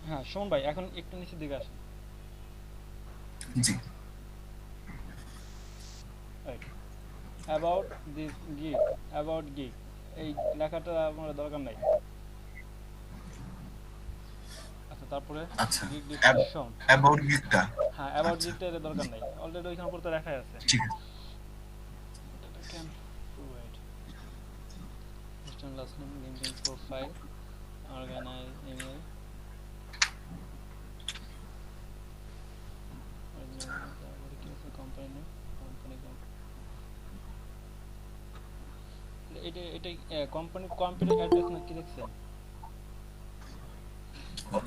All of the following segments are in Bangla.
হ্যাঁ সুমন ভাই, এখন একটু নিচের দিকে আসেন। জি। Right. About this gig, about gig, এই লেখাটা আমার দরকার নাই। আচ্ছা তারপরে আচ্ছা, গিগ ডিসক্রিপশন। অ্যাবাউট গিগটা। হ্যাঁ অ্যাবাউট আচ্ছা, গিগটা এর দরকার নাই, অলরেডি ওইখানে উপর তো লেখাই আছে। ঠিক আছে। Data can provide first and last name, LinkedIn profile, organize email, তারপরে কি আছে, কোম্পানি নেম, কোম্পানি এটা এটা কোম্পানি কম্পিউটার অ্যাড্রেস না কি দেখছেন?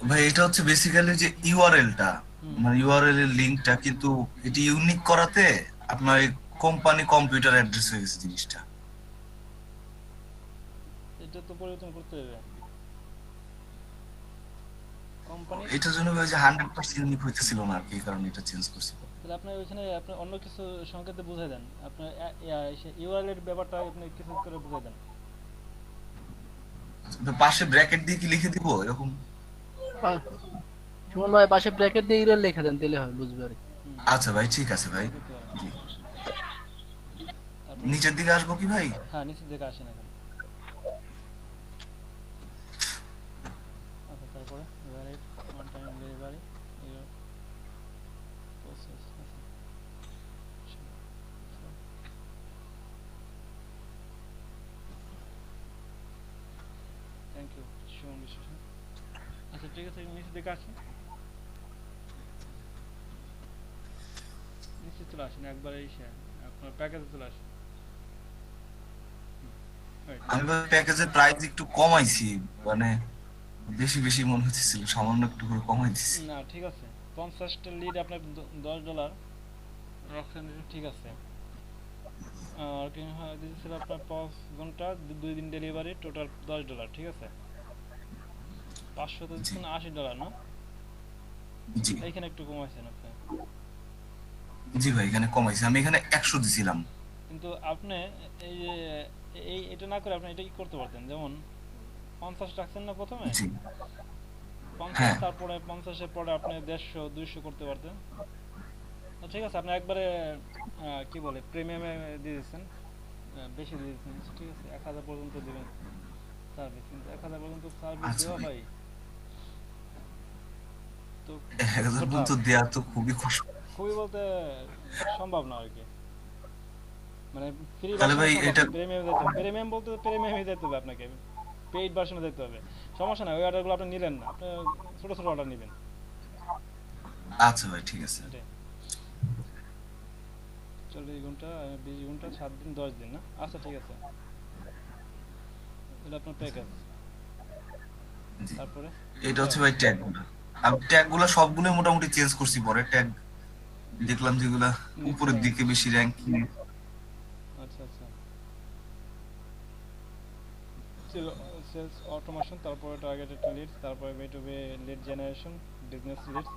ভাই এটা হচ্ছে বেসিক্যালি যে ইউআরএলটা, হুম। মানে ইউআরএল এর লিংকটা, কিন্তু এটি ইউনিক করাতে আপনার এই কোম্পানি কম্পিউটার অ্যাড্রেস হয়ে গেছে জিনিসটা। এটা তো পরিবর্তন করতে হবে। কোম্পানি, এটার জন্য ভাই যে 100% ইউনিক হইতেছিল না আর কি, এই কারণে এটা চেঞ্জ করছি। তাহলে আপনি ওইখানে আপনি অন্য কিছু সংকেতে বুঝাই দেন, আপনার ইউআরএল এর ব্যাপারটা আপনি কিছু করে বুঝাই দেন। তো পাশে ব্র্যাকেট দিয়ে কি লিখে দিব এরকম? পা- সুমন ভাই পাশে ব্র্যাকেট দিয়ে ইউআরএল লিখে দেন, দিলে হয়, বুঝবে আর কি। হুম, আচ্ছা ভাই, ঠিক আছে ভাই। এটা করতে পারেন। জি। তারপরে নিচের দিকে আসবো কি ভাই? হ্যাঁ নিচের দিকে আসেন এখন। আচ্ছা তারপরে valid one time delivery process. আচ্ছা থ্যাংক ইউ শিবম বিশ্বাস। আচ্ছা ঠিক আছে, নিচের দিকে আসেন, নিচে চলে আসেন একবার, এই আপনার প্যাকেজে চলে আসেন। রাইট। আমি ভাই প্যাকেজের প্রাইস একটু কমাইছি, মানে বেশি বেশি মনে হচ্ছিল, সামান্য একটু করে কমাই দিছি। না ঠিক আছে, 50টা লিড আপনার $10 রাখছেন, ঠিক আছে। আর কি হয় দিয়েছিল আপনার 5 ঘন্টা 2 দিন ডেলিভারি, টোটাল $10, ঠিক আছে। 500 তো জি। দিচ্ছেন, $80 না? জি। এইখানে একটু কমাইছেন আপনি। জি ভাই, এখানে কমাইছি, আমি এখানে 100 দিছিলাম। কিন্তু আপনি এই যে এটা না করে আপনি এটা কি করতে পারতেন, যেমন 50 রাখছেন না প্রথমে, জি। 50, হ্যাঁ। তারপরে 50-এর পরে আপনি 150 200 করতে পারতেন। তো ঠিক আছে, আপনি একবারে কি বলে প্রিমিয়ামে দিয়ে দিচ্ছেন, বেশি দিয়ে দিচ্ছেন, ঠিক আছে, 1000 পর্যন্ত দেবেন সার্ভিস। কিন্তু 1000 পর্যন্ত সার্ভিস আচ্ছা দেওয়া ভাই, ভাই তো 1,000 খুব টাফ। পর্যন্ত দেওয়া তো খুবই কষ্ট। খুবই বলতে সম্ভব না আর কি, মানে ফ্রি তাহলে ভার্সনে ভাই সম্ভব এটা, না, প্রিমিয়ামে যেতে হবে, প্রিমিয়াম বলতে প্রিমিয়ামে যেতে হবে আপনাকে, পেইড ভার্সনে যেতে হবে। সমস্যা নাই, ওই অর্ডারগুলো আপনি নিলেন না, আপনি ছোট ছোট অর্ডার নেবেন, আচ্ছা ভাই ঠিক আছে। এটাই। 40 ঘন্টা 20 ঘন্টা 7 দিন 10 দিন না, আচ্ছা ঠিক আছে, এটা আপনার প্যাকেজ। জি। তারপরে এটা এটা হচ্ছে ভাই ট্যাগ গুলো। আমি ট্যাগ গুলো সবগুলো মোটামুটি চেঞ্জ করছি, পরে ট্যাগ দেখলাম যেগুলা উপরের নিশ্চয়। দিকে বেশি র্যাঙ্কিং। আচ্ছা আচ্ছা, সেলস অটোমেশন, তারপরে টার্গেটেড লিডস, তারপরে B to B lead generation, business leads,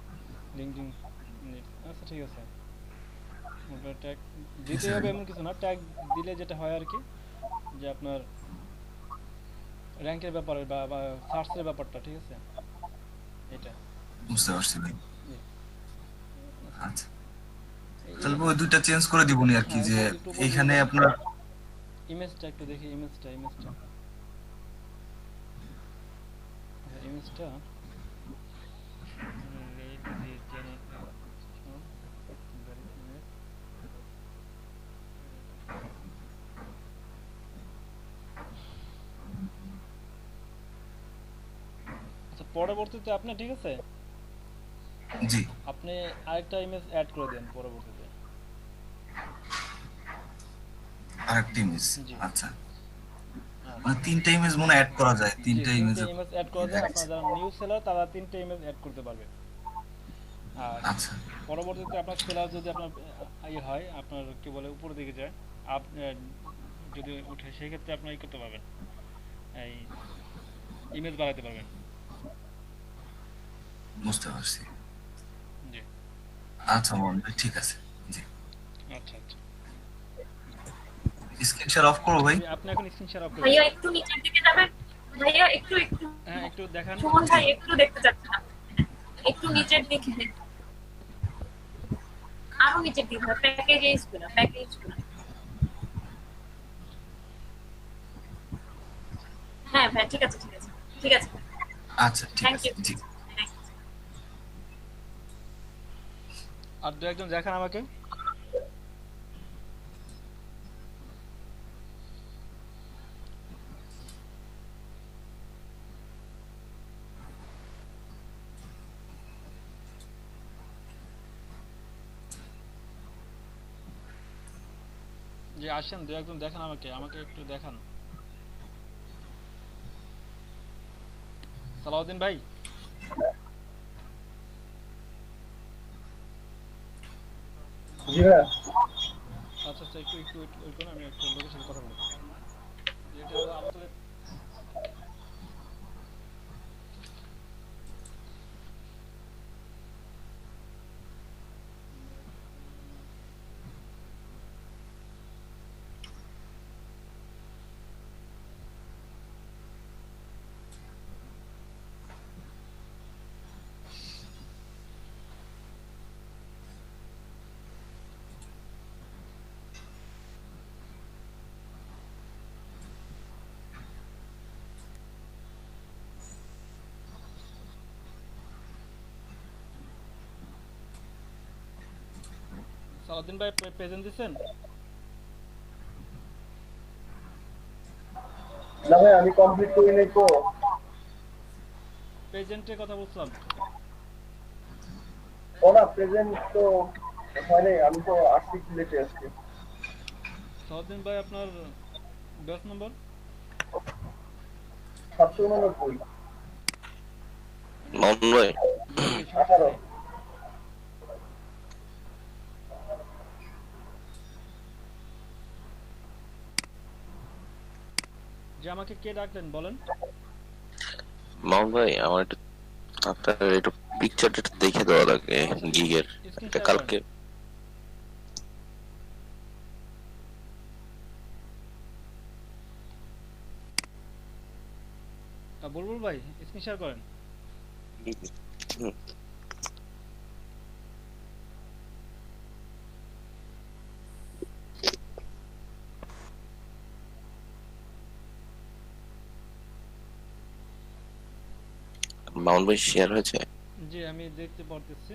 linking leads. আচ্ছা ঠিক আছে, ওটা ট্যাগ দিতেই হবে এমন কিছু না, ট্যাগ দিলে যেটা হয় আর কি, যে আপনার র্যাঙ্কের ব্যাপারে বা সার্চের ব্যাপারটা, ঠিক আছে, এটা। বুঝতে পারছি ভাই। জি। আচ্ছা আচ্ছা, এই তাহলে ওই দুইটা চেঞ্জ করে দিবনি আর কি, হ্যাঁ যে একটু উপর দিকে এইখানে যান, আপনার। ইমেজটা একটু দেখি, ইমেজটা আচ্ছা ইমেজটা রেড জেনারেশন ইমেজ। আচ্ছা পরবর্তীতে আপনি, ঠিক আছে, জি। আপনি আরেকটা ইমেজ অ্যাড করে দেন পরবর্তীতে। আরেকটা ইমেজ। জি। আচ্ছা, হ্যাঁ মানে তিনটা ইমেজ মনে হয় অ্যাড করা যায়, জি, তিনটা তিনটে ইমেজে ইমেজ অ্যাড করে দেন, দেখাচ্ছে। আপনার যারা নিউ সেলার তারা তিনটে ইমেজ অ্যাড করতে পারবে। আর আচ্ছা। পরবর্তীতে আপনার সেলার যদি আপনার ইয়ে হয়, আপনার কি বলে উপরের দিকে যায়, আপ যদি উঠে, সেই ক্ষেত্রে আপনি ই করতে পারবেন, এই ইমেজ বাড়াতে পারবেন। বুঝতে পারছি। জি। আচ্ছা মোহন ভাই, ঠিক আছে। জি। আচ্ছা আচ্ছা, স্ক্রিন শেয়ার অফ করবো ভাই? জি আপনি এখন স্ক্রিন শেয়ার অফ করে ভাইয়া দেন। একটু নিচের দিকে যাবেন। ভাইয়া একটু একটু হ্যাঁ একটু দেখান। সুমন ভাই একটু দেখতে চাচ্ছিলাম। একটু নিচের দিকে, আরো নিচের দিকে, প্যাকেজ গুলো। হ্যাঁ ভাই, ঠিক আছে। আচ্ছা ঠিক থ্যাংক আছে, ইউ। জি। আর দু একজন দেখান আমাকে। যে আসেন, দু একজন দেখান আমাকে, আমাকে একটু দেখান। সালাউদ্দিন ভাই। জি ভাইয়া। আচ্ছা আচ্ছা, একটু একটু ওই করুন, আমি একটা লোকের সাথে কথা বলি। এটা হলো আমাদের সালাউদ্দিন ভাই প্রেজেন্ট দিচ্ছেন? না ভাই, আমি কমপ্লিট করি নাই তো। প্রেজেন্টের কথা বলছিলাম। ও না, প্রেজেন্ট তো হয় নাই, আমি তো আসছি সিলেটে আজকে। সালাউদ্দিন ভাই আপনার ব্যাচ নম্বর? 789। মামুন ভাই, জি জি, সমস্যা 18। নেই। যে আমাকে কে ডাকলেন বলেন? মামুন ভাই, আমার একটু আপনার একটু পিকচারটা একটু দেখে দেওয়া লাগে আচ্ছা, গিগের। স্ক্রিন এটা শেয়ার করেন। কালকে বুলবুল ভাই, স্ক্রিন শেয়ার করেন। হুম, মামুন ভাই শেয়ার হয়েছে? জি আমি দেখতে পারতেছি।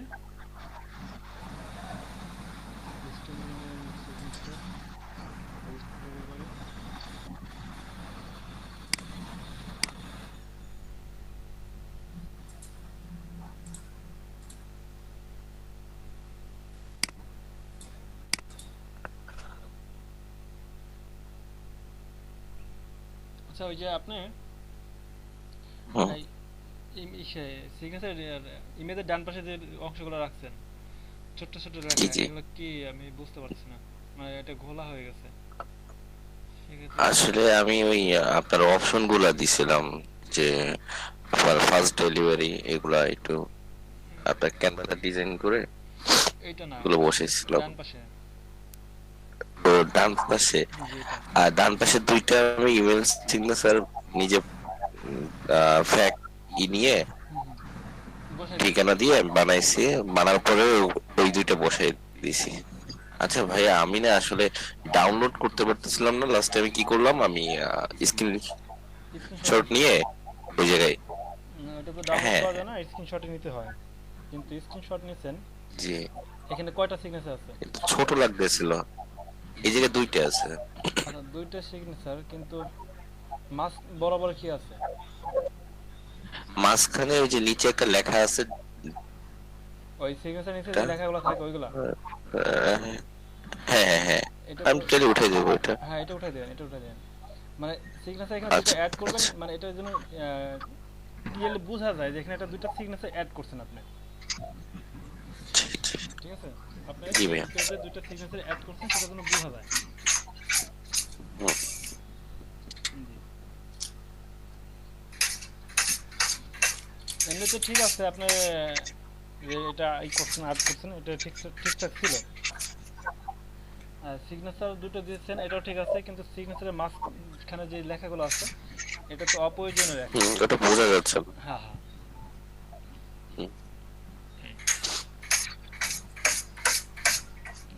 আচ্ছা, ওই যে আপনি হুম, এই সিগনেচার ইমেজের ডান পাশে যে অংশগুলো রাখছেন, ছোট্ট ছোট্ট জি লেখা, জি। এগুলো কি আমি বুঝতে পারছি না, মানে এটা ঘোলা হয়ে গেছে। সেক্ষেত্রে আসলে আমি ওই আপনার অপশন গুলা দিছিলাম, যে আপনার ফার্স্ট ডেলিভারি এগুলা একটু আপনার ক্যানভাটা ডিজাইন করে এইটা না, এগুলো বসেছিলাম। ডান পাশে। তো ডান পাশে, জি এটা। আর ডান পাশে দুইটা আমি ইমেল সিগনেচার নিজে ফ্যাক নিয়ে হুম হুম, বসাই দিয়েছেন। ঠিকানা দিয়ে আমি বানাইছি। বানার পরে ওই দুইটা বসাই দিছি। আচ্ছা ভাইয়া, আমি না আসলে ডাউনলোড করতে পারতেছিলাম না। লাস্ট টাইমে কি করলাম, আমি স্ক্রিনশট স্ক্রিনশট নিছেন? নিয়ে ওই জায়গায়, ওটা তো ডাউনলোড হ্যাঁ করা যায় না, স্ক্রিনশটই নিতে হয়। কিন্তু স্ক্রিনশট নিছেন, জি, এখানে কয়টা সিগনেচার আছে? কিন্তু ছোট লাগতেছিল। এই জায়গায় দুইটা আছে। আচ্ছা, দুইটা সিগনেচার, কিন্তু মাস বরাবর কি আছে? মাঝখানে ওই যে নিচে একটা লেখা আছে, ওই সিগনেচার নিচে যে এটা লেখাগুলো থাকে ওইগুলা? হ্যাঁ হ্যাঁ হ্যাঁ, এটা আমি তো, টেলে উঠে দেবো এটা। হ্যাঁ এটা উঠাই দেন, এটা উঠাই দেন। মানে সিগনেচার এখানে দুটো আচ্ছা অ্যাড করবেন, আচ্ছা, মানে এটা যেন ক্লিয়ারলি বোঝা যায় যে এখানে একটা দুইটা সিগনেচার অ্যাড করছেন আপনি। ঠিক ঠিক। ঠিক আছে? আপনি জি এই ভাইয়া। পেজে দুইটা সিগনেচার অ্যাড করছেন, সেটা যেন বোঝা যায়। হুম, জি। এমনি তো ঠিক আছে, আপনি যে এটা ই করছেন, অ্যাড করছেন, এটা ঠিকঠাক ছিল। সিগনেচার দুটো দিয়েছেন, এটাও ঠিক আছে, কিন্তু সিগনেচারের মাঝখানে যে লেখাগুলো আছে, এটা তো অপ্রয়োজনীয় লেখা। ওটা বোঝা যাচ্ছে না। হ্যাঁ হ্যাঁ। হুম,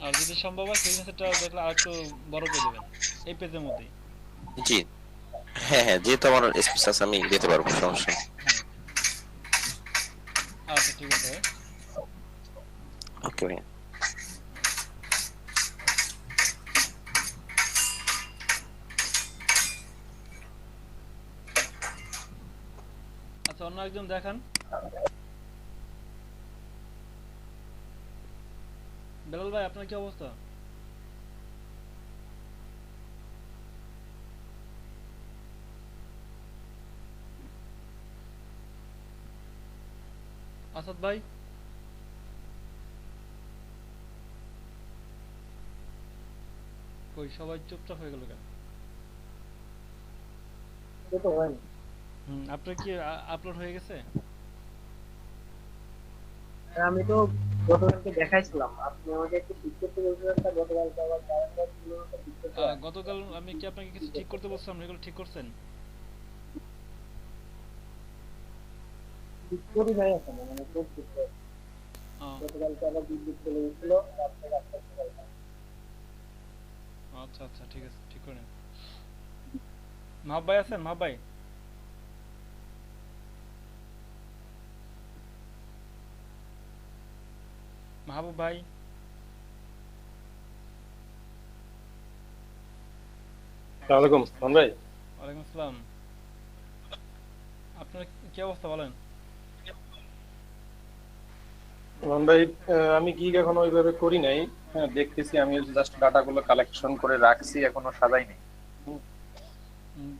আর যদি সম্ভব হয় সিগনেচারটা দেখলে আরেকটু বড় করে দেবেন এই পেজের মধ্যেই। জি হ্যাঁ হ্যাঁ, যেহেতু আমার স্পেস আছে আমি দিতে পারবো, সমস্যা নেই। হুম, আচ্ছা ঠিক আছে ভাই। ওকে ভাই। আচ্ছা অন্য একজন দেখান। বেলাল ভাই আপনার কি অবস্থা? আসাদ ভাই? কই সবাই চুপচাপ হয়ে গেল কেন? তো হয়নি। আপনার কি আপলোড হয়ে গেছে? আমি তো গতকালকে দেখাইছিলাম, আপনি আমাকে একটু ঠিক করতে বলছিলেন, গতকালকে আবার কারেন্টার ছিল না, ঠিক করতে গতকাল আমি কি আপনাকে কিছু ঠিক করতে বলছিলাম, এগুলো ঠিক করছেন? ঠিক করি নাই এখনো, মানে করছি তো। আহ, গতকালকে আবার বিদ্যুৎ চলে গেছিল, রাত্রে রাস্তা ছিল না। আচ্ছা আচ্ছা ঠিক আছে, ঠিক করে নিন। মাহাব ভাই আছেন? মাহাব ভাই? মাহবুব ভাই? আসসালামু আলাইকুম সালাম ভাই। ওয়ালাইকুম আসসালাম। আপনার কি অবস্থা বলেন? সালাম ভাই, আমি গিগ এখনো ওইভাবে করি নাই। হ্যাঁ দেখতেছি, আমি জাস্ট ডাটাগুলো কালেকশন করে রাখছি, এখনো সাজাই নাই।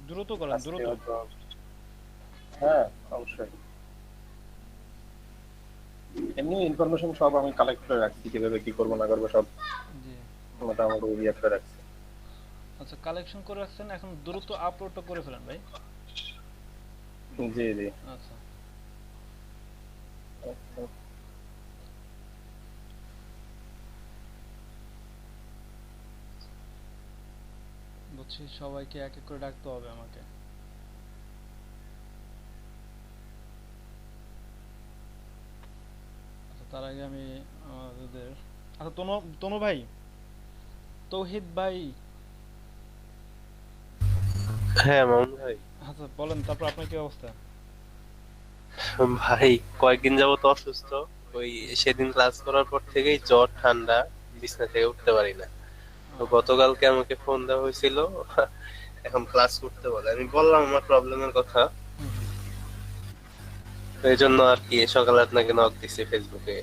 দ্রুত করেন, আজকে দ্রুত। হয়তো, হ্যাঁ অবশ্যই। এমনি ইনফরমেশন সব আমি কালেক্ট করে রাখছি, কিভাবে কি করবো না করবো সব জি। মোটামুটি ইয়ে করে রাখছি। আচ্ছা কালেকশন করে রাখছেন, এখন দ্রুত আপলোডটা করে ফেলেন ভাই। জি জি। আচ্ছা বুঝছি, সবাইকে এক এক করে ডাকতে হবে আমাকে। আচ্ছা তার আগে আমি আমাদের, আচ্ছা তনু, তনু ভাই, তৌহিদ ভাই, হ্যাঁ মামুন ভাই। আচ্ছা বলেন তারপর আপনার কি অবস্থা? ভাই কয়েকদিন যাবত অসুস্থ। ওই সেদিন ক্লাস করার পর থেকেই জ্বর ঠান্ডা, বিছানা থেকে উঠতে পারি না। তো গতকালকে আমাকে ফোন দেওয়া হয়েছিল, এখন ক্লাস করতে বলে। আমি বললাম আমার প্রবলেমের কথা, হুম, হুম, তো এই জন্য আর কি সকালে আপনাকে নক দিছি ফেসবুকে।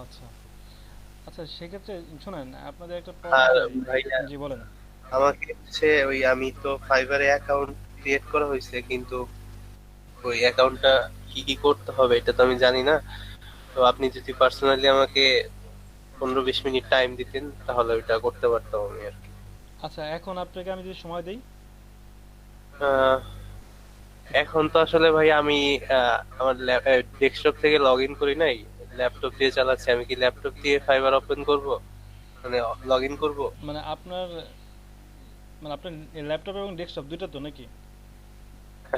আচ্ছা আচ্ছা সেক্ষেত্রে শোনেন আপনাদের একটা আর প্রবলেম। ভাইয়া জি বলেন। আমাকে হচ্ছে ওই, আমি তো ফাইবারে অ্যাকাউন্ট ক্রিয়েট করা হয়েছে, কিন্তু ওই অ্যাকাউন্টটা কি কি করতে হবে এটা তো আমি জানি না। তো আপনি যদি পার্সোনালি আমাকে 15-20 মিনিট টাইম দিতেন তাহলে ওইটা করতে পারতাম আমি আর কি। আচ্ছা এখন আপনাকে আমি যদি সময় দিই। আহ, এখন তো আসলে ভাই আমি আমার ডেস্কটপ থেকে লগ ইন করি নাই, ল্যাপটপ দিয়ে চালাচ্ছি। আমি কি ল্যাপটপ দিয়ে ফাইবার ওপেন করব, মানে লগ ইন করবো? মানে আপনার, মানে আপনার ল্যাপটপ এবং ডেস্কটপ দুইটা তো নাকি?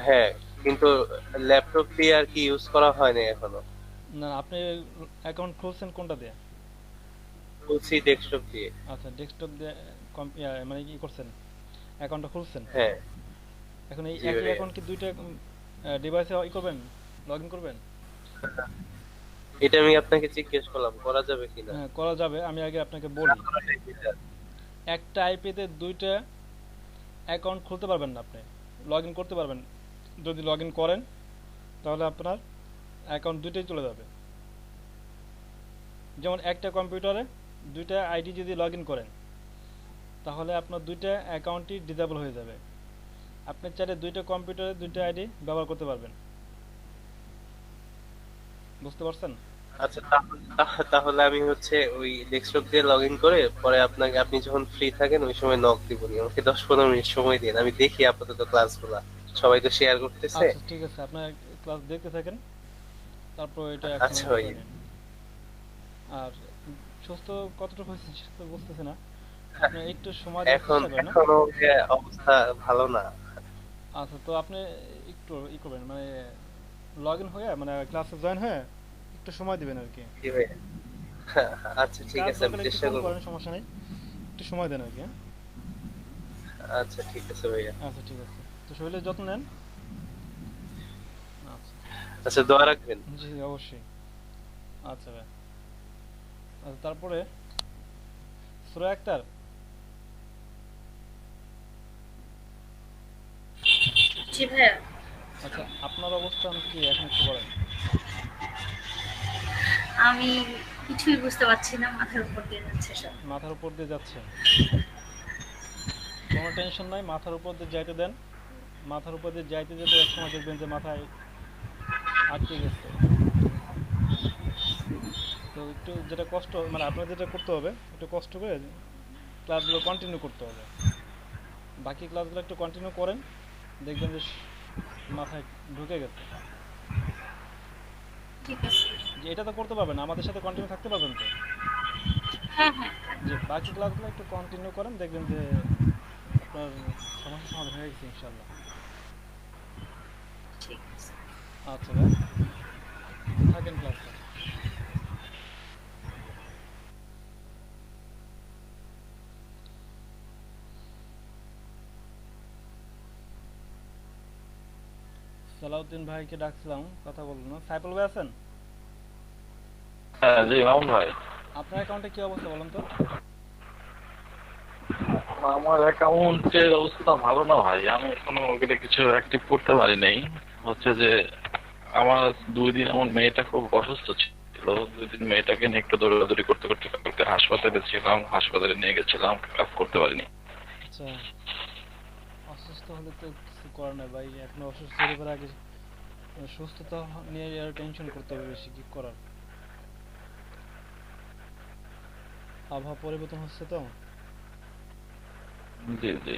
হ্যাঁ, কিন্তু ল্যাপটপ দিয়ে আর কি ইউজ করা হয় না এখনো। না আপনি অ্যাকাউন্ট খুলছেন কোনটা দিয়ে? বলছি ডেস্কটপ দিয়ে। আচ্ছা ডেস্কটপ দিয়ে মানে কি করছেন, অ্যাকাউন্টটা খুলছেন। হ্যাঁ এখন এই জি একই ভাই, অ্যাকাউন্ট কি দুইটা ডিভাইসে ই করবেন, লগ ইন করবেন? এটা আমি আপনাকে জিজ্ঞেস করলাম করা যাবে কিনা। হ্যাঁ করা যাবে, আমি আগে আপনাকে বলি। একটা আইপিতে দুইটা অ্যাকাউন্ট খুলতে পারবেন না আপনি, লগ ইন করতে পারবেন। যদি লগ ইন করেন তাহলে আপনার অ্যাকাউন্ট দুইটাই চলে যাবে। যেমন একটা কম্পিউটারে দুইটা আইডি যদি লগ ইন করেন তাহলে আপনার দুইটা অ্যাকাউন্টই ডিসেবল হয়ে যাবে। আপনি চাইলে দুইটা কম্পিউটারে দুইটা আইডি ব্যবহার করতে পারবেন। বুঝতে পারছেন? আচ্ছা তাহলে আমি হচ্ছে ওই ডেস্কটপ দিয়ে লগ ইন করে পরে আপনাকে, আপনি যখন ফ্রি থাকেন ওই সময় নক দিবনি। আমাকে 10-15 মিনিট সময় দিন, আমি দেখি আপাতত ক্লাসগুলা সবাই তো শেয়ার করতেছে। আচ্ছা ঠিক আছে, আপনার ক্লাস দেখতে থাকেন, তারপর এটা এখন আচ্ছা করে ভাই, নিন। আর সুস্থ কতটুকু হয়েছে সেটা তো বুঝতেছি না, আপনি একটু সময় দেওয়ার এখন চেষ্টা করেন না? এখনো যে অবস্থা ভালো না। আচ্ছা তো আপনি একটু করবেন, মানে লগ ইন হয়ে মানে ক্লাসে জয়েন হয়ে একটু সময় দিবেন আর কি। জি ভাই, আচ্ছা ঠিক কাজ আছে, আমি দরকার একটু চেষ্টা ফোন করবো। করেন, সমস্যা নেই, একটু সময় দেন আর কি, হ্যাঁ? আচ্ছা ঠিক আছে ভাইয়া। আচ্ছা ঠিক আছে, তো শরীরের যত্ন নেন। আচ্ছা, আচ্ছা দোয়া রাখবেন। জি অবশ্যই। আচ্ছা ভাই, আচ্ছা তারপরে সুরা আক্তার, জি ভাইয়া। আচ্ছা আপনার অবস্থান কি এখন একটু বলেন। আমি কিছুই বুঝতে পারছি না, মাথার উপর দিয়ে যাচ্ছে সব। মাথার উপর দিয়ে যাচ্ছে, কোনো টেনশন নাই, মাথার উপর দিয়ে যাইতে দেন। মাথার উপর দিয়ে যাইতে যেতে এক সময় দেখবেন যে মাথায় আটকে গেছে। তো একটু যেটা কষ্ট, মানে আপনার যেটা করতে হবে, একটু কষ্ট করে ক্লাসগুলো কন্টিনিউ করতে হবে। বাকি ক্লাসগুলো একটু কন্টিনিউ করেন, দেখবেন যে মাথায় ঢুকে গেছে। ঠিক আছে। যে এটা তো করতে পারবেন, আমাদের সাথে কন্টিনিউ থাকতে পারবেন তো? হ্যাঁ হ্যাঁ। যে বাকি ক্লাসগুলো একটু কন্টিনিউ করেন, দেখবেন যে আপনার সমস্যার সমাধান হয়ে গেছে ইনশাল্লাহ। ঠিক আছে। আচ্ছা ভাই, থাকেন ক্লাসে। সালাউদ্দিন ভাইকে ডাকছিলাম, কথা বলুন না। সাইফুল ভাই আছেন? হ্যাঁ জি মামুন ভাই, আপনার অ্যাকাউন্টে কি অবস্থা বলেন তো? আমার অ্যাকাউন্টের অবস্থা ভালো না ভাই, আমি এখনো ওগুলো কিছু অ্যাক্টিভ করতে পারি নাই। হচ্ছে যে আমার 2 দিন আমার মেয়েটা খুব অসুস্থ ছিল, 2 দিন মেয়েটাকে নিয়ে একটু দৌড়াদৌড়ি করতে করতে করতে হাসপাতালে ছিলাম, হাসপাতালে নিয়ে গেছিলাম, কাজ করতে পারিনি। আচ্ছা, অসুস্থ হলে তো কিছু করার নাই ভাই, এখন অসুস্থ হলে পরে আগে সুস্থতা নিয়ে আর টেনশন করতে হবে বেশি, কি করার। আবহাওয়া পরিবর্তন হচ্ছে তো জি জি।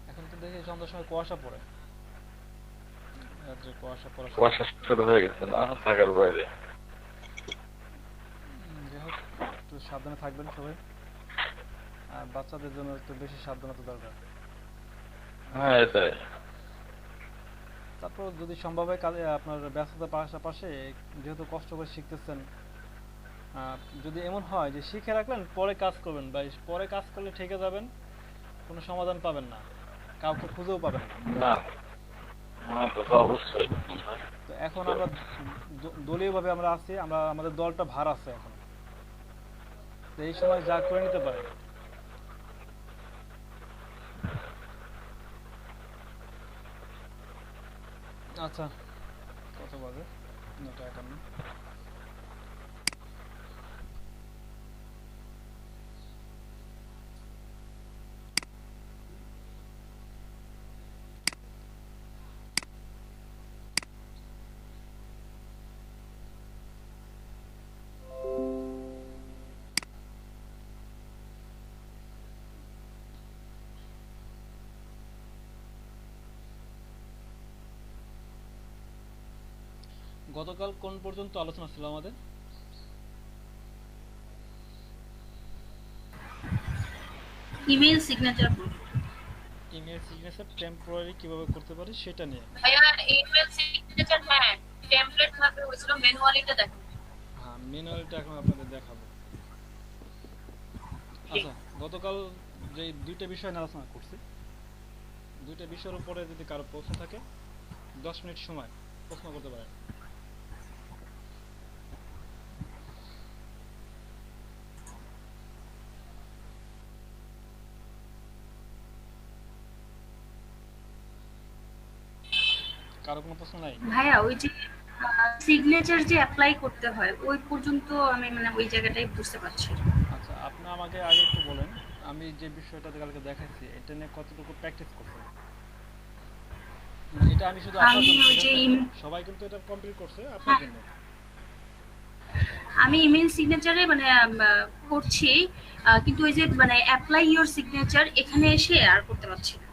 এখন, তো দেখি সন্ধ্যার সময় কুয়াশা পড়ে, রাত্রে কুয়াশা পড়া শুরু। কুয়াশা শুরু হয়ে গেছে না থাকার বাইরে। যাই হোক, একটু সাবধানে থাকবেন সবাই, আর বাচ্চাদের জন্য একটু বেশি সাবধানতা দরকার। হ্যাঁ এটাই। তারপর যদি সম্ভব হয় কাজে আপনার ব্যস্ততার পাশাপাশি, যেহেতু কষ্ট করে শিখতেছেন, যদি এমন হয় যে শিখে রাখলেন পরে কাজ করবেন, বা পরে কাজ করলে ঠেকে যাবেন, কোনো সমাধান পাবেন না, কাউকে খুঁজেও পাবেন না। না না, তো অবশ্যই। তো এখন আমরা দলীয়ভাবে আমরা আছি, আমরা আমাদের দলটা ভার আছে এখন, তো এই সময় যা করে নিতে পারে। আচ্ছা, কত বাজে? 9:51। গতকাল কোন পর্যন্ত আলোচনা ছিল আমাদের? Email signature. Email signature temporary কিভাবে করতে পারি সেটা নিয়ে। ভাইয়া ইমেল সিগনেচার, হ্যাঁ টেমপ্লেট ভাবে হয়েছিল, ম্যানুয়ালিটা দেখো। হ্যাঁ, ম্যানুয়ালটা এখন আপনাদের দেখাবো। আচ্ছা, গতকাল যে 2টা বিষয় নিয়ে আলোচনা করছি, 2টা বিষয়ের উপরে যদি কারো প্রশ্ন থাকে 10 মিনিট সময় প্রশ্ন করতে পারেন। কারো কোনো প্রশ্ন নাই? ভাইয়া ওই যে সিগনেচার যে অ্যাপ্লাই করতে হয় ওই পর্যন্ত আমি মানে ওই জায়গাটাই বুঝতে পারছি না। আচ্ছা, আপনি আমাকে আগে একটু বলেন, আমি যে বিষয়টা কালকে দেখাচ্ছি এটা নিয়ে কতটুকু প্র্যাকটিস করছেন? এটা আমি শুধু আপনার আমি জন্য, ওই ঠিক যে আছে? সবাই কিন্তু এটা কমপ্লিট করছে আপনার জন্য। আমি ইমেল সিগনেচারে মানে করছি, কিন্তু ওই যে মানে অ্যাপ্লাই ইওর সিগনেচার এখানে এসে আর করতে পারছি না।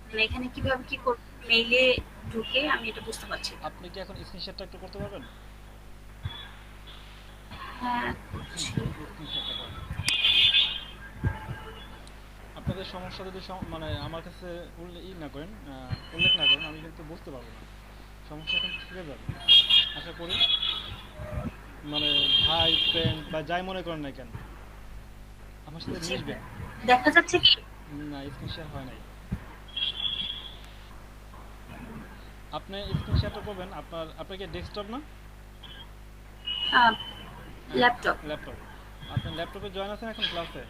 মানে এখানে কিভাবে কি করব, মেইলে ঢুকে আমি এটা বুঝতে পারছি না। আপনি কি এখন স্ক্রিনশটটা একটু করতে পারবেন? হ্যাঁ করছি। স্ক্রিনশটটা করেন। আপনাদের সমস্যা যদি মানে আমার কাছে উল্লেখ না করেন, আমি কিন্তু বুঝতে পারবো না, সমস্যা এখন ঠিক হয়ে যাবে আশা করি। মানে ভাই ফ্রেন্ড বা যাই মনে করেন না কেন আমার সাথে জি মিশবেন। ভাইয়া। দেখা যাচ্ছে কি? না স্ক্রিন শেয়ার হয় নাই। আপনি স্ক্রিন শেয়ারটা করবেন আপনার কি ডেস্কটপ না ল্যাপটপ। ল্যাপটপ? আপনার ল্যাপটপে জয়েন আছেন এখন ক্লাসে?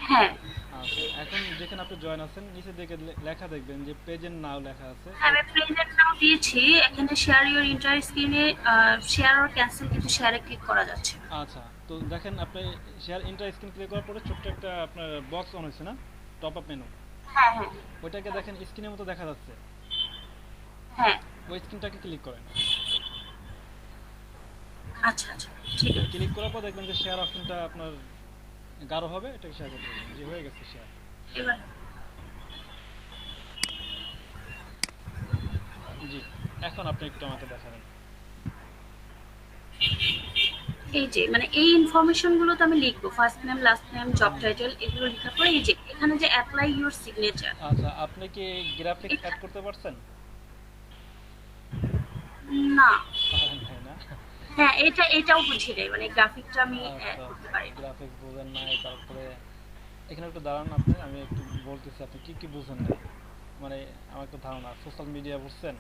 হ্যাঁ আচ্ছা এখন যেখানে আপনি জয়েন আছেন নিচে দিকে লেখা দেখবেন যে পেজের নাও লেখা আছে। আমি প্রেজেন্ট নাও দিয়েছি, এখানে শেয়ার ইওর ইন্টার স্ক্রিনে শেয়ার আর ক্যান্সেল, কিন্তু শেয়ারে ক্লিক করা যাচ্ছে না। আচ্ছা তো দেখেন আপনি শেয়ার ইন্টার স্ক্রিন ক্লিক করার পরে ছোট্ট একটা আপনার বক্স অন হয়েছে না, টপ আপ মেনু, হ্যাঁ হ্যাঁ ওইটাকে দেখেন স্ক্রিনের মতো দেখা যাচ্ছে, হ্যাঁ। ওই স্ক্রিনটাকে ক্লিক করেন। আচ্ছা আচ্ছা ঠিক আছে। ক্লিক করার পর দেখবেন যে শেয়ার অপশনটা আপনার গাঢ় হবে, এটাকে শেয়ার করতে হবে, যে হয়ে গেছে শেয়ার। এবার জি এখন আপনি একটু আমাকে দেখাবেন। এই যে মানে এই ইনফরমেশন গুলো তো আমি লিখবো, first name last name job title, এগুলো লেখার পরে এই যে এখানে যে অ্যাপ্লাই ইওর সিগনেচার। আচ্ছা আপনি কি গ্রাফিক্স অ্যাড করতে পারছেন? না পারেন নাই না? হ্যাঁ এটাও বুঝি নাই, মানে গ্রাফিকটা আমি আচ্ছা করতে পারি না। গ্রাফিক্স বুঝেন নাই, তারপরে এখানে একটু দাঁড়ান আপনি, আমি একটু বলতেছি আপনি কি কি বুঝেন নাই, মানে আমার একটা ধারণা। সোশ্যাল মিডিয়া বুঝছেন?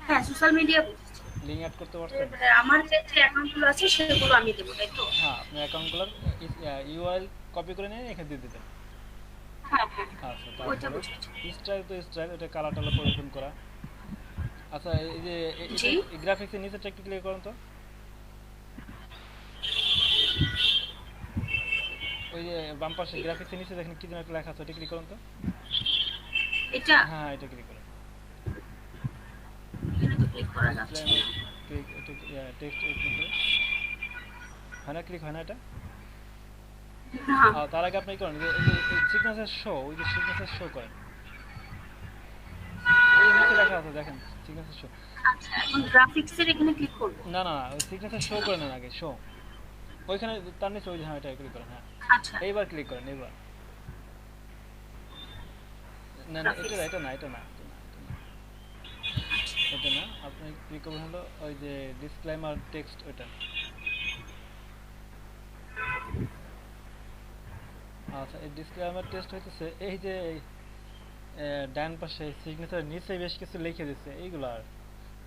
হ্যাঁ সোশ্যাল মিডিয়া বুঝছি। লিঙ্ক অ্যাড করতে পারছেন? আমার যে অ্যাকাউন্টগুলো আছে সেগুলো আমি দেবো, তাই তো? হ্যাঁ আপনি অ্যাকাউন্টগুলোর ইউআরএল কপি করে নিয়ে এখানে দিয়ে দিবেন। হ্যাঁ হ্যাঁ আচ্ছা ওইটা তারপরে বুঝেছি। স্টাইল তো স্টাইল, এটা কালার টালার পরিবর্তন করা। আচ্ছা এই যে জি। গ্রাফিক্সের নিচেটা একটু ক্লিক করুন তো, ওই যে বাম পাশে গ্রাফিক্সের নিচে দেখেন কি যেন একটা লেখা আছে, ওটা ক্লিক করুন তো। এটা হ্যাঁ এটা ক্লিক করুন। এখানে তো ক্লিক করা যাচ্ছে না। ক্লিক এটা টেক্সট ক্লিক করুন। হয় না, ক্লিক হয় না এটা। না তার আগে আপনি কি করেন, এই যে সিগনেচার শো, ওই যে সিগনেচার শো করেন, এই যে নিচে লেখা আছে দেখেন সিগনেচার শো। আচ্ছা এখন গ্রাফিক্সের এখানে ক্লিক করব। না না ওই সিগনেচার শো করে নেন আগে, শো ওইখানে তার নিচে ওই যে, হ্যাঁ এটা ক্লিক করেন। হ্যাঁ আচ্ছা এইবার ক্লিক করেন এইবার। না না এটা না, এটা না, এটা না, এটা না, আপনি ক্লিক করবেন হলো ওই যে ডিসক্লেমার টেক্সট, ওইটা। আচ্ছা এই ডিসক্লেমার টেক্সট হইতেছে এই যে ডান পাশে সিগনেচার নিচে বেশ কিছু লিখে দিচ্ছে, এইগুলো আর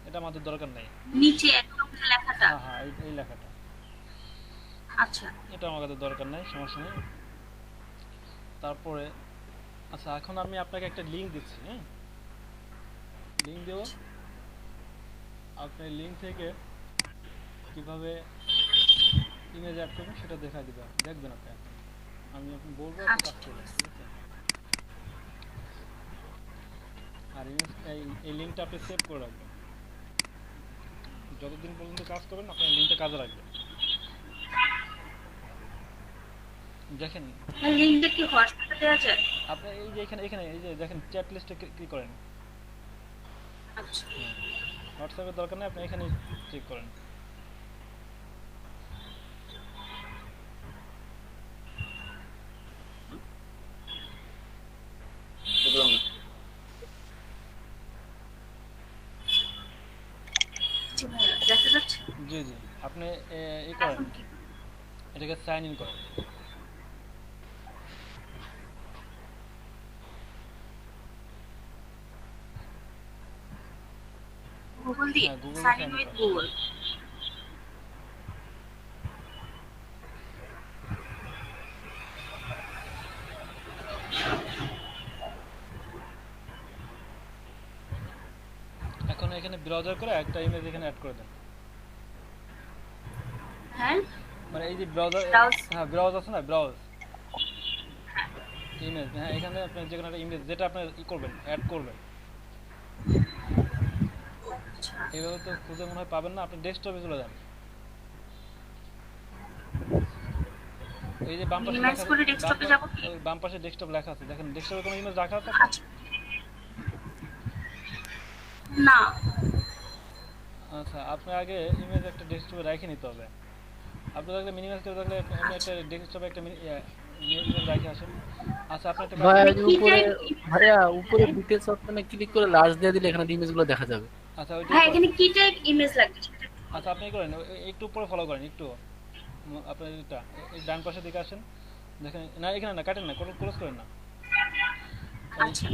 এটা আমাদের দরকার নেই। নিচে একদম যে লেখাটা। হ্যাঁ হ্যাঁ এই লেখাটা, আচ্ছা এটা আমাদের দরকার নেই, সমস্যা নেই। তারপরে আচ্ছা এখন আমি আপনাকে একটা লিংক দিচ্ছি, হ্যাঁ লিংক দেব, আপনি লিংক থেকে কিভাবে ইমেজ অ্যাড করবেন সেটা দেখা দিবেন, দেখবেন আপনি এখন। আমি আপনি বলবো আপনি কাজ করবেন, ঠিক আছে? আর এই লিংকটা আপনি সেভ করে রাখবেন, যতদিন পর্যন্ত কাজ করবেন আপনার লিংকটা কাজে রাখবেন। দেখেন লিংকটা কি হোয়াটসঅ্যাপে দেওয়া যায়? আপনি এই যে এখানে এখানে এই যে দেখেন চ্যাট লিস্টে ক্লিক করেন। আচ্ছা হোয়াটসঅ্যাপের দরকার নেই, আপনি এখানে ক্লিক করেন। জি ভাইয়া দেখা যাচ্ছে। জি জি আপনি এই করেন, এখন কি এটাকে সাইন ইন করেন। গুগল দিয়ে হ্যাঁ, Google sign sign in in with করা। গুগল। এখন এখানে ব্রাউজার করে একটা ইমেজ এখানে অ্যাড করে দেন। হ্যাঁ মানে এই যে ব্রাউজার, Browse। হ্যাঁ ব্রাউজ আছে না, ব্রাউজ ইমেজ, হ্যাঁ এখানে আপনি যে কোনো একটা ইমেজ যেটা আপনি ই করবেন অ্যাড করবেন। আচ্ছা এইভাবে তো খুঁজে মনে হয় পাবেন না, আপনি ডেস্কটপে চলে যান। এই যে বাম পাশে Minimize লেখা, করে ডেস্কটপে যাব কি? ওই বাম পাশে ডেস্কটপ লেখা আছে, দেখেন ডেস্কটপে কোনো ইমেজ রাখা আছে? আচ্ছা না আচ্ছা আপনি আগে ইমেজ একটা ডেস্কটপে রেখে নিতে হবে। আপনি থাকলে মিনিমাইজ করে থাকলে আপনি একটা ডেস্কটপে একটা ইমেজ রেখে আসেন। আচ্ছা আপনি একটা কাজ ভাইয়া করেন। এই যে উপরে, ভাইয়া উপরে ডিটেইলস অপশনে ক্লিক করে লাস্ট দিয়ে দিলে এখানে ইমেজগুলো দেখা যাবে। আচ্ছা ওইটা হ্যাঁ এখানে কি টাইপ ইমেজ লাগবে সেটা একটু আচ্ছা আপনি করেন একটু উপরে ফলো করেন একটু আপনার এটা এই ডান পাশের দিকে আসেন দেখেন না এখানে না কাটেন না ক্লোজ করেন না আচ্ছা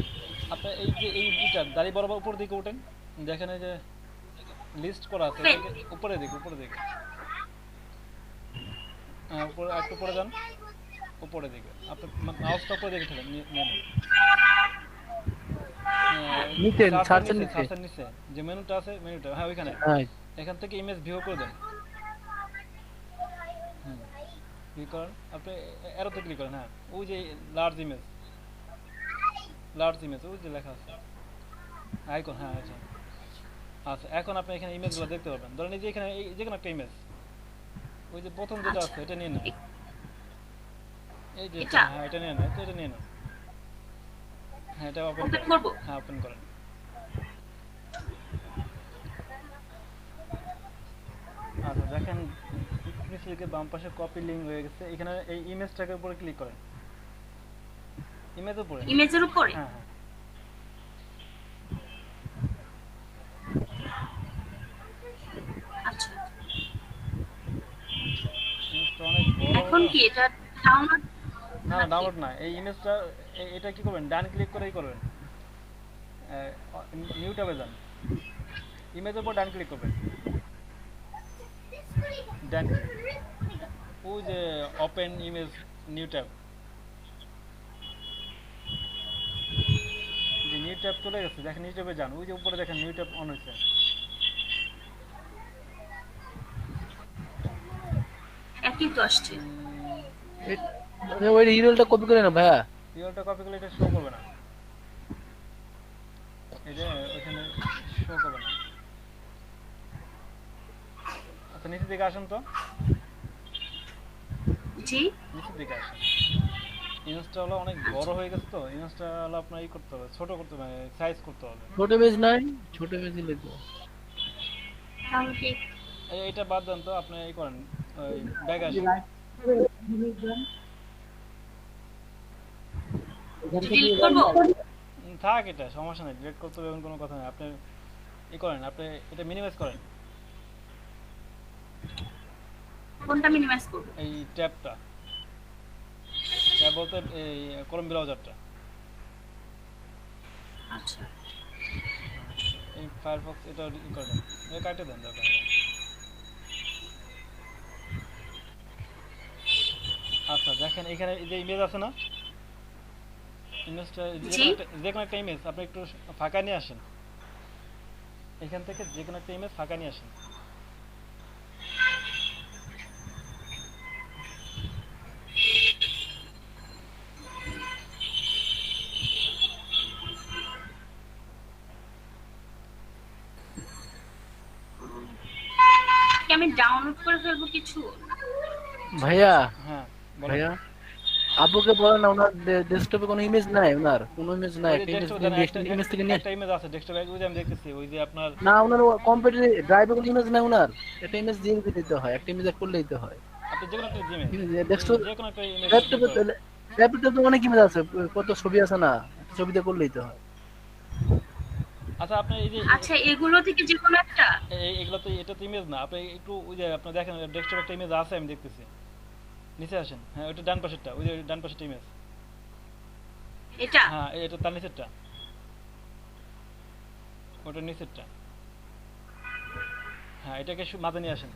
আপনার এই যে এই ইটা দাড়ি বরাবর উপর দিকে উঠেন দেখেন এই যে লিস্ট করা আছে উপরে দিকে উপরে একটু উপরে যান উপরে দিকে আপনি মাউসটা উপরে দিকে ঠেলেন নিয়ে নেন নিচে ছাড়ছেন নিচে সার্চের নিচে যে মেনুটা আছে মেনুটা হ্যাঁ ওইখানে হ্যাঁ এখান থেকে ইমেজ ভিউ করে দেন ক্লিক করেন আপনি অ্যারোতে ক্লিক করেন হ্যাঁ ওই যে লার্জ ইমেজ ওই যে লেখা আছে আইকন হ্যাঁ আচ্ছা আচ্ছা এখন আপনি এখানে ইমেজগুলো দেখতে পাবেন ধরেন এই যে এখানে এই যে কোনো একটা ইমেজ ওই যে প্রথম যেটা আছে এটা নিয়ে নেন এই যে হ্যাঁ এটা নিয়ে নেন এটা নিয়ে নেন হ্যাঁ এটা ওপেন করব হ্যাঁ ওপেন করেন আচ্ছা দেখেন নিচে বাম পাশে কপি লিংক হয়ে গেছে এখানে এই ইমেজটাকে উপরে ক্লিক করেন ইমেজের উপরে হ্যাঁ হ্যাঁ আচ্ছা ইমেজটা অনেক বড় এখন কি এটা ডাউনলোড না ডাউনলোড না এই ইমেজটা এটা কি করবেন ডান ক্লিক করেই করবেন নিউ ট্যাবে যান ইমেজের উপর ডান ক্লিক করবেন ডান ওই যে ওপেন ইমেজ নিউ ট্যাব যে নিউ ট্যাব চলে গেছে দেখেন নিউ ট্যাবে যান ওই যে উপরে দেখেন নিউ ট্যাব অন হয়েছে একই তো আসছে ওই ইউআরএলটা কপি করে না ভাইয়া ইউআরএলটা কপি করলে এটা শো করবে না এই যে ওখানে শো করবে না আচ্ছা নিচের দিকে আসুন তো জি নিচের দিকে আসুন ইমেজটা হলো অনেক বড় হয়ে গেছে তো ইমেজটা হলো আপনার ই করতে হবে ছোট করতে হবে সাইজ করতে হবে ছোট পেজ নাই ছোট পেজ দিলে তো তাহলে কি এইটা বাদ দেন তো আপনি এই করেন ওই ব্যাগ আসুন ডিলিট করব থাক এটা সমস্যা নেই ডিলিট করতে হবে এমন কোনো কথা নেই আপনি ই করেন আপনি এটা মিনিমাইজ করেন কোনটা মিনিমাইজ করব এই ট্যাবটা ট্যাব বলতে এই ক্রোম ব্রাউজারটা আচ্ছা এই ফায়ারফক্স এটা ই করে দেন এটা কাটে দেন দরকার নেই। আচ্ছা দেখেন এখানে এই যে ইমেজ আছে না ইমেজটা যে কোনো একটা ইমেজ আপনি একটু ফাঁকা নিয়ে আসেন এখান থেকে যে কোনো একটা ইমেজ ফাঁকা নিয়ে আসেন কি আমি ডাউনলোড করে ফেলবো কিছু ভাইয়া হ্যাঁ ভাইয়া আপুকে বলেন না ওনার ডেস্কটপে কোনো ইমেজ নাই ওনার কোনো ইমেজ নাই একটা ইমেজ থেকে নিয়ে একটা ইমেজ আছে ডেস্কটপে ওই যে আমি দেখতেছি ওই যে আপনার না ওনার কম্পিউটার ড্রাইভে কোনো ইমেজ নাই ওনার একটা ইমেজ দিয়ে দিতে হয় একটা ইমেজ করলে দিতে হয় আপনি যে কোনো একটা ইমেজ ডেস্কটপ যে কোনো একটা ইমেজ ল্যাপটপে তো অনেক ইমেজ আছে কত ছবি আছে না ছবিতে করলে দিতে হয় আচ্ছা আপনি এই যে আচ্ছা এগুলো থেকে যে কোনো একটা এগুলো তো এটা তো ইমেজ না আপনি একটু ওই যে আপনি দেখেন ডেস্কটপে একটা ইমেজ আছে আমি দেখতেছি নিচে আসেন হ্যাঁ ওটা ডান পাশেরটা ওই যে ডান পাশেরটা ইমেজ এটা হ্যাঁ এটা তার নিচেরটা ওটা নিচেরটা হ্যাঁ এটাকে মাঝে নিয়ে আসেন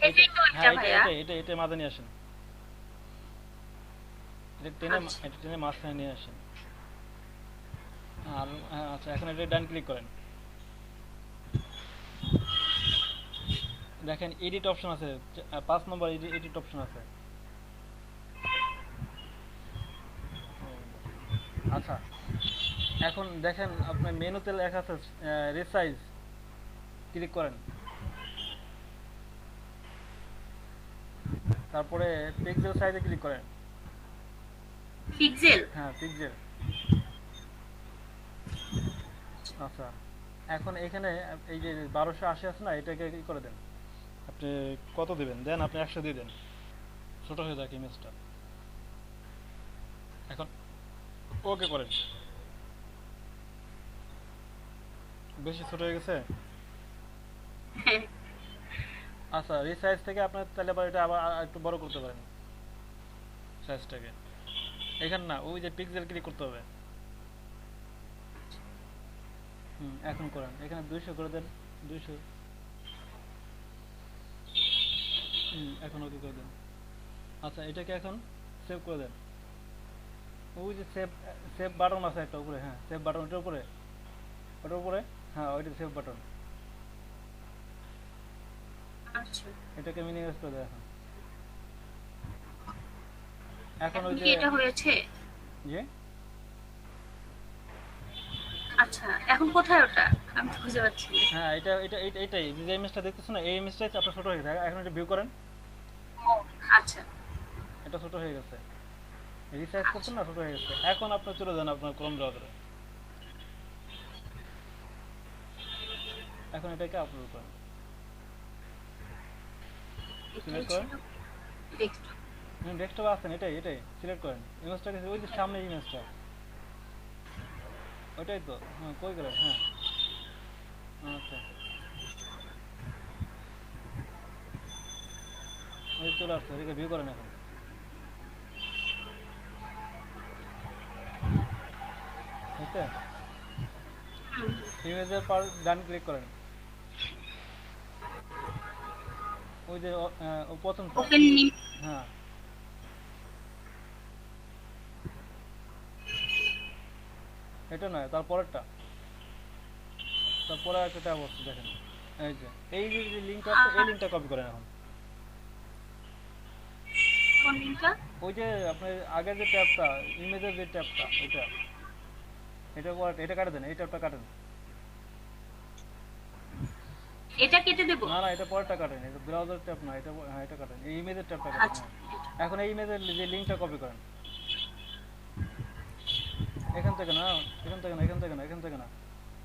এটাই তো হ্যাঁ এটা ভাইয়া এটা মাঝে নিয়ে আসেন এটা টেনে মাঝখানে নিয়ে আসেন আর আচ্ছা এখন এটা ডান ক্লিক করেন দেখেন এডিট অপশন আছে 5 নম্বর এডিট অপশন আছে আচ্ছা এখন দেখেন আপনার মেনুতে লেখা আছে রিসাইজ ক্লিক করেন তারপরে পিক্সেল সাইজে ক্লিক করেন পিক্সেল হ্যাঁ পিক্সেল আচ্ছা এখন এখানে এই যে 1280 আছে না এটাকে কি করে দেন আপনি কত দিবেন দেন আপনি 100 দিয়ে দেন ছোট হয়ে যাক ইমেজটা এখন ওকে করেন বেশি ছোট হয়ে গেছে আচ্ছা রিসাইজ থেকে আপনার তাহলে আবার এটা আবার একটু বড় করতে পারেন সাইজটাকে। এখানে না, ওই যে পিক্সেল ক্লিক করতে হবে। এখন করেন, এখানে 200 করে দেন, 200। এখন ওকে করে দেন। আচ্ছা এটাকে এখন সেভ করে দেন। ওই যে সেভ সেভ বাটন আছে একটা উপরে, হ্যাঁ সেভ বাটন, ওটার উপরে, ওটার উপরে, হ্যাঁ ওইটা সেভ বাটন। আচ্ছা এটাকে মিনিমাইজ করে দেন এখন। এখন ওই এখন যে কি এটা হয়েছে? যে আচ্ছা এখন কোথায় ওটা আমি তো খুঁজে পাচ্ছি না। হ্যাঁ এটা এটা এইটাই যে ইমেজটা দেখতেছেন না, এই ইমেজটাই আপনার ছোট হয়ে গেছে। এখন এটা ভিউ করেন, ও, আচ্ছা এটা ছোট হয়ে গেছে। রিসাইজ করছেন না, ছোট হয়ে গেছে। এখন আপনি চলে যান আপনার ক্রোম ব্রাউজারে, এখন এটাকে আপলোড করেন। এটাই সিলেক্ট করেন, ছিল ডেস্কটপ। ডেস্কটপে আছেন, এটাই এটাই সিলেক্ট করেন। ইমেজটাকে ওই যে সামনে ইমেজটা, ওইটাই তো। হ্যাঁ কই গেলেন? হ্যাঁ আচ্ছা ওই চলে আসছে, এটাকে ভিউ করেন এখন। বুঝতে ইমেজের পর ডান ক্লিক করেন, ওই যে প্রথমটা, ওপেন লিংক। হ্যাঁ এটা নয়, তারপরেরটা, তারপরে একটা ট্যাব আছে দেখেন। এই যে যে লিঙ্কটা আছে, এই লিঙ্কটা কপি করেন এখন। কোন লিংকটা? ওই যে আপনার আগের যে ট্যাবটা, ইমেজের যে ট্যাবটা, ওইটা, এটা এটা কাটে দেন, এই ট্যাবটা কাটেন। এটা কেটে দেব? না না, এটা পরেরটা কাটেন, এটা ব্রাউজার ট্যাব না, এটা হ্যাঁ এটা কাটেন, এই ইমেজের ট্যাবটা কাটেন। আচ্ছা হ্যাঁ এখন এই ইমেজের যে লিঙ্কটা কপি করেন, এখান থেকে না, এখান থেকে না, এখান থেকে না, এখান থেকে না,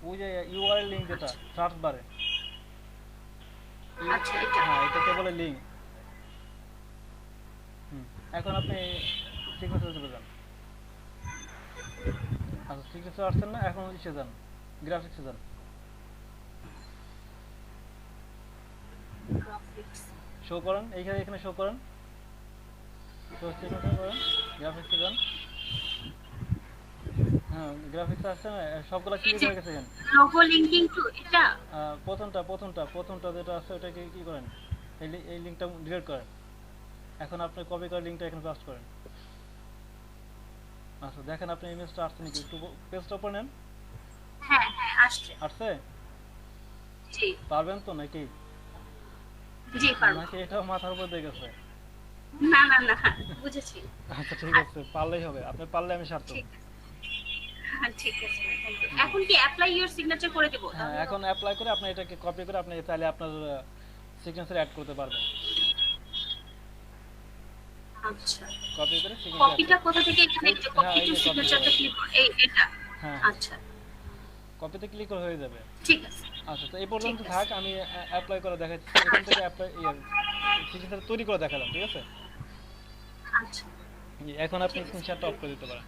ওই যে ইউআরএল লিঙ্ক যেটা সার্চ বারে, আচ্ছা এটা। হ্যাঁ এটাকে বলে লিঙ্ক। এখন আপনি সিগনেচারে চলে যান। আচ্ছা সিগনেচার আসছেন না, এখন ইসে যান, গ্রাফিক্সে যান। গ্রাফিক্স শো করেন, এইখানে এখানে শো করেন, শো সিগনেচার করেন, গ্রাফিক্সে যান। হ্যাঁ গ্রাফিক্সে আসছে না, সবগুলা ক্লিক হয়ে গেছে এখানে। লোগো লিংকিং টু এটা? প্রথমটা যেটা আছে ওটাকে কি করেন, এই লিঙ্কটা ডিলিট করেন। এখন আপনি কপি করে লিঙ্কটা এখানে পেস্ট করেন। আচ্ছা দেখেন আপনি ইমেজটা আসছে নাকি, একটু পেজটা ওপেন নেন। হ্যাঁ হ্যাঁ আসছে। আসছে? জি পারবেন তো নাকি? জি পারবো। নাকি এটাও মাথার উপর দিয়ে গেছে? না না না বুঝেছি। আচ্ছা ঠিক আছে, পারলেই হবে, আপনি পারলে আমি সার্থক। ঠিক হ্যাঁ ঠিক আছে thank you। এখন কি অ্যাপ্লাই ইওর সিগনেচার করে দেব? হ্যাঁ এখন অ্যাপ্লাই করে আপনি এটাকে কপি করে আপনি চাইলে আপনার সিগনেচার অ্যাড করতে পারবেন। আচ্ছা কপি করে সিগনেচার কপিটা কোথা থেকে? এখানে যে কপি টু সিগনেচারটা ক্লিক এই এটা? হ্যাঁ আচ্ছা কপিতে ক্লিক করে হয়ে যাবে। ঠিক আছে। আচ্ছা তো এই পর্যন্ত ঠিক আছে। থাক, আমি অ্যাপ্লাই করে দেখাচ্ছি। এখান থেকে অ্যাপ্লাই সিগনেচার তৈরি করে দেখালাম, ঠিক আছে? আচ্ছা এখন আপনি ঠিক আছে। স্ক্রিনশটটা অফ করে দিতে পারেন।